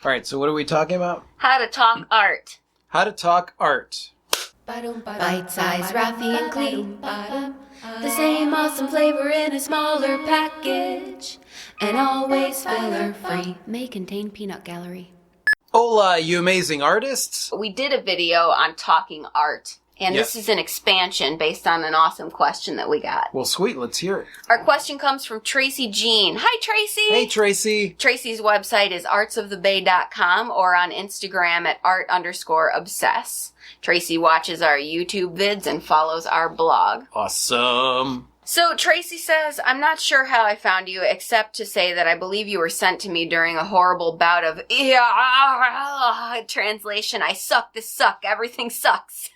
All right, so what are we talking about? How to talk art. How to talk art. Bite-sized Raffy and Clee. The same awesome flavor in a smaller package. And always filler-free. May contain peanut gallery. Hola, you amazing artists. We did a video on talking art. And this is an expansion based on an awesome question that we got. Well, sweet. Let's hear it. Our question comes from Tracy Jean. Hi, Tracy. Hey, Tracy. Tracy's website is artsofthebay.com or on Instagram at art_obsess. Tracy watches our YouTube vids and follows our blog. Awesome. So Tracy says, I'm not sure how I found you, except to say that I believe you were sent to me during a horrible bout of translation. I suck, this suck, everything sucks.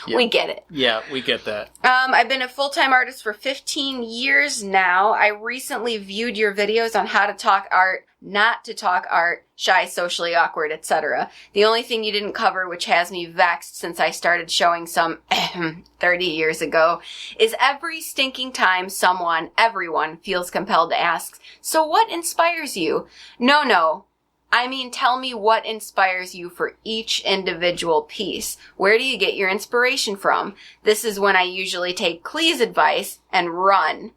We get it. Yeah, we get that. I've been a full-time artist for 15 years now. I recently viewed your videos on how to talk art, not to talk art, shy, socially awkward, etc. The only thing you didn't cover, which has me vexed since I started showing some 30 years ago, is every stinking time everyone feels compelled to ask, so what inspires you? No. I mean, tell me what inspires you for each individual piece. Where do you get your inspiration from? This is when I usually take Clee's advice and run.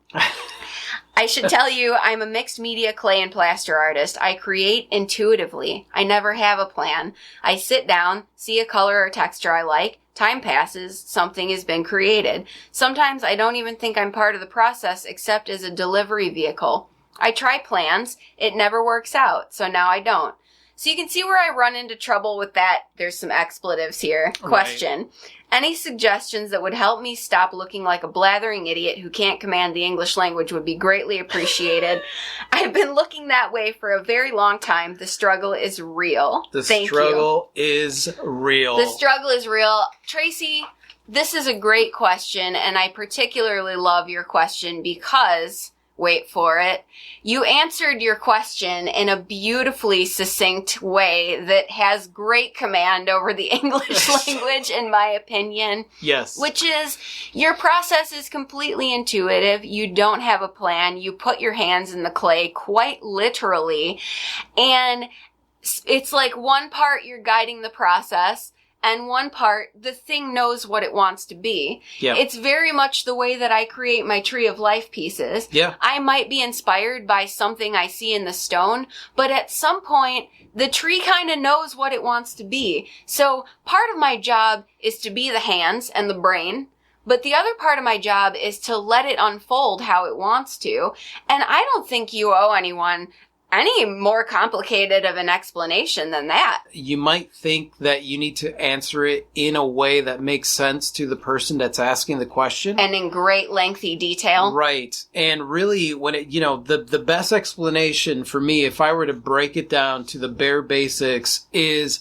I should tell you, I'm a mixed media clay and plaster artist. I create intuitively. I never have a plan. I sit down, see a color or texture I like. Time passes, something has been created. Sometimes I don't even think I'm part of the process except as a delivery vehicle. I try plans. It never works out, so now I don't. So you can see where I run into trouble with that. There's some expletives here. Question. Right. Any suggestions that would help me stop looking like a blathering idiot who can't command the English language would be greatly appreciated. I've been looking that way for a very long time. The struggle is real. The struggle is real. The struggle is real. Tracy, this is a great question, and I particularly love your question because... wait for it. You answered your question in a beautifully succinct way that has great command over the English language, in my opinion. Yes. Which is, your process is completely intuitive. You don't have a plan. You put your hands in the clay, quite literally. And it's like one part you're guiding the process, and one part, the thing knows what it wants to be. Yeah. It's very much the way that I create my Tree of Life pieces. Yeah. I might be inspired by something I see in the stone, but at some point, the tree kind of knows what it wants to be. So part of my job is to be the hands and the brain, but the other part of my job is to let it unfold how it wants to. And I don't think you owe anyone any more complicated of an explanation than that. You might think that you need to answer it in a way that makes sense to the person that's asking the question. And in great lengthy detail. Right. And really, when it, the best explanation for me, if I were to break it down to the bare basics, is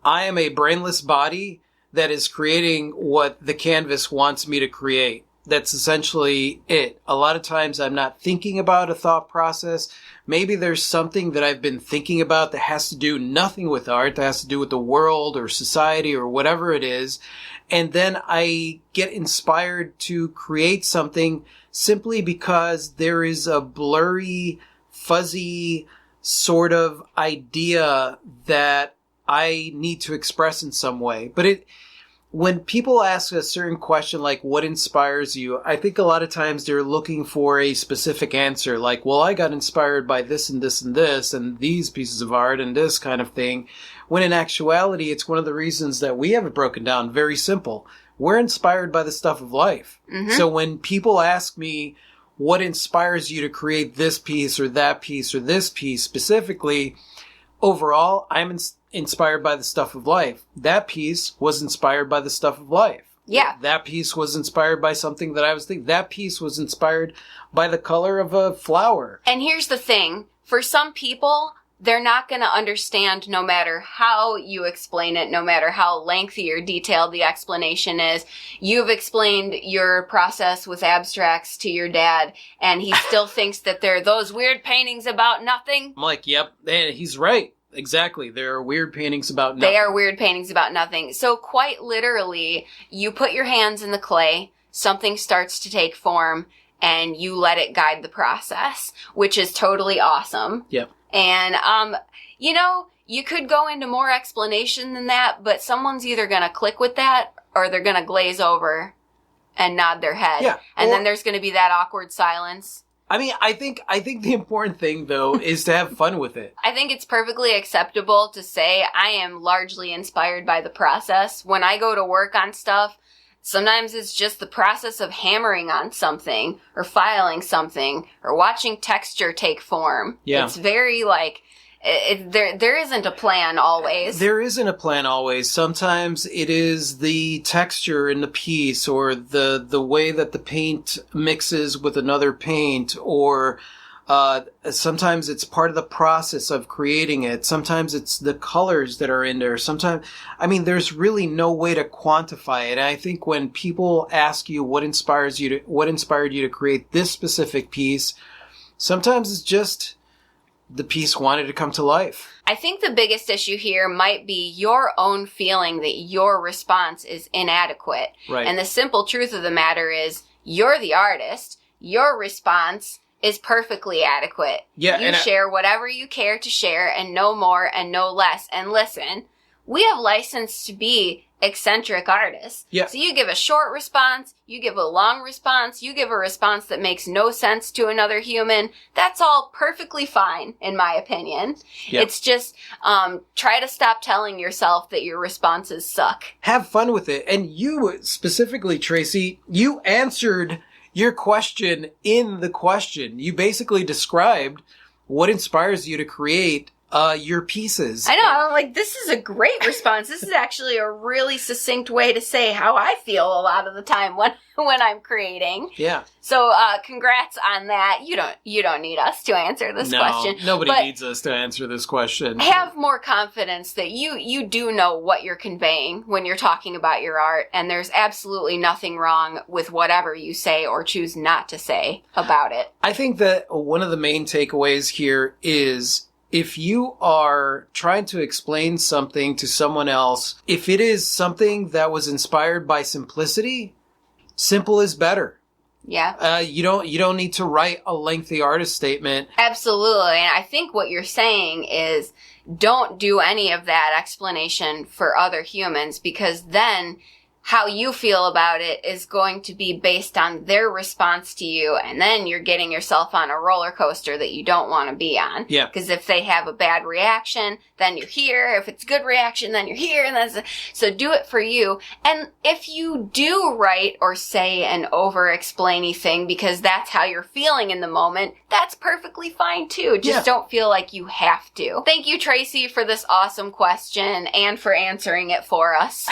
I am a brainless body that is creating what the canvas wants me to create. That's essentially it. A lot of times I'm not thinking about a thought process. Maybe there's something that I've been thinking about that has to do nothing with art, that has to do with the world or society or whatever it is. And then I get inspired to create something simply because there is a blurry, fuzzy sort of idea that I need to express in some way. But when people ask a certain question like, what inspires you? I think a lot of times they're looking for a specific answer like, well, I got inspired by this and this and this and these pieces of art and this kind of thing. When in actuality, it's one of the reasons that we have it broken down. Very simple. We're inspired by the stuff of life. Mm-hmm. So when people ask me, what inspires you to create this piece or that piece or this piece specifically, overall, I'm inspired by the stuff of life. That piece was inspired by the stuff of life. Yeah. That piece was inspired by something that I was thinking. That piece was inspired by the color of a flower. And here's the thing. For some people, they're not going to understand no matter how you explain it, no matter how lengthy or detailed the explanation is. You've explained your process with abstracts to your dad, and he still thinks that they're those weird paintings about nothing. I'm like, yep, he's right. Exactly. There are weird paintings about nothing. They are weird paintings about nothing. So quite literally, you put your hands in the clay, something starts to take form, and you let it guide the process, which is totally awesome. Yep. And, You know, you could go into more explanation than that, but someone's either going to click with that or they're going to glaze over and nod their head. Yeah. And then there's going to be that awkward silence. I mean, I think the important thing, though, is to have fun with it. I think it's perfectly acceptable to say I am largely inspired by the process. When I go to work on stuff, sometimes it's just the process of hammering on something or filing something or watching texture take form. Yeah. It's very like... There isn't a plan always. There isn't a plan always. Sometimes it is the texture in the piece or the way that the paint mixes with another paint, or sometimes it's part of the process of creating it. Sometimes it's the colors that are in there. Sometimes, I mean, there's really no way to quantify it. And I think when people ask you what inspired you to create this specific piece, sometimes it's just the piece wanted to come to life. I think the biggest issue here might be your own feeling that your response is inadequate. Right. And the simple truth of the matter is, you're the artist. Your response is perfectly adequate. Yeah, you share whatever you care to share, and no more and no less. And listen, we have license to be eccentric artists. Yeah. So you give a short response, you give a long response, you give a response that makes no sense to another human. That's all perfectly fine, in my opinion. Yeah. It's just, try to stop telling yourself that your responses suck. Have fun with it. And you specifically, Tracy, you answered your question in the question. You basically described what inspires you to create your pieces. I know. I'm like, this is a great response. This is actually a really succinct way to say how I feel a lot of the time when I'm creating. Yeah. So, congrats on that. You don't need us to answer this question. Nobody needs us to answer this question. Have more confidence that you do know what you're conveying when you're talking about your art, and there's absolutely nothing wrong with whatever you say or choose not to say about it. I think that one of the main takeaways here is, if you are trying to explain something to someone else, if it is something that was inspired by simplicity, simple is better. Yeah. You don't need to write a lengthy artist statement. Absolutely. And I think what you're saying is, don't do any of that explanation for other humans, because then how you feel about it is going to be based on their response to you, and then you're getting yourself on a roller coaster that you don't want to be on. Yeah. Because if they have a bad reaction, then you're here. If it's a good reaction, then you're here. And so do it for you. And if you do write or say an over-explainy thing because that's how you're feeling in the moment, that's perfectly fine too. Just don't feel like you have to. Thank you, Tracy, for this awesome question and for answering it for us.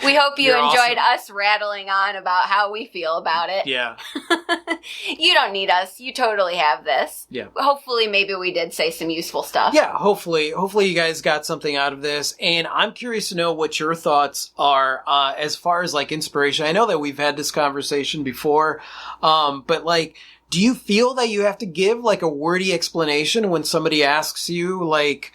We hope you enjoyed us rattling on about how we feel about it. Yeah. You don't need us. You totally have this. Yeah. Hopefully, maybe we did say some useful stuff. Yeah, hopefully you guys got something out of this. And I'm curious to know what your thoughts are as far as like inspiration. I know that we've had this conversation before, but like, do you feel that you have to give like a wordy explanation when somebody asks you like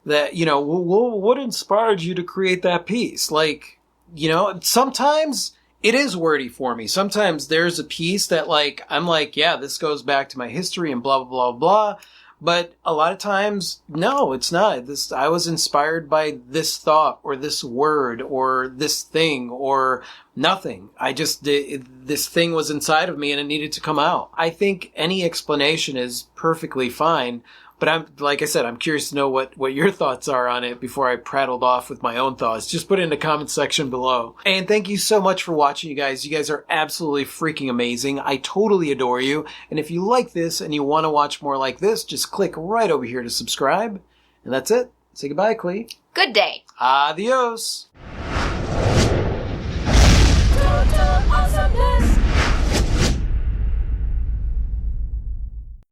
that, you know, well, what inspired you to create that piece? Like, you know, sometimes it is wordy for me. Sometimes there's a piece that like, I'm like, yeah, this goes back to my history and blah, blah, blah, blah. But a lot of times, no, it's not. I was inspired by this thought or this word or this thing or nothing. This thing was inside of me and it needed to come out. I think any explanation is perfectly fine. But like I said, I'm curious to know what your thoughts are on it before I prattled off with my own thoughts. Just put it in the comment section below. And thank you so much for watching, you guys. You guys are absolutely freaking amazing. I totally adore you. And if you like this and you want to watch more like this, just click right over here to subscribe. And that's it. Say goodbye, Clee. Good day. Adios.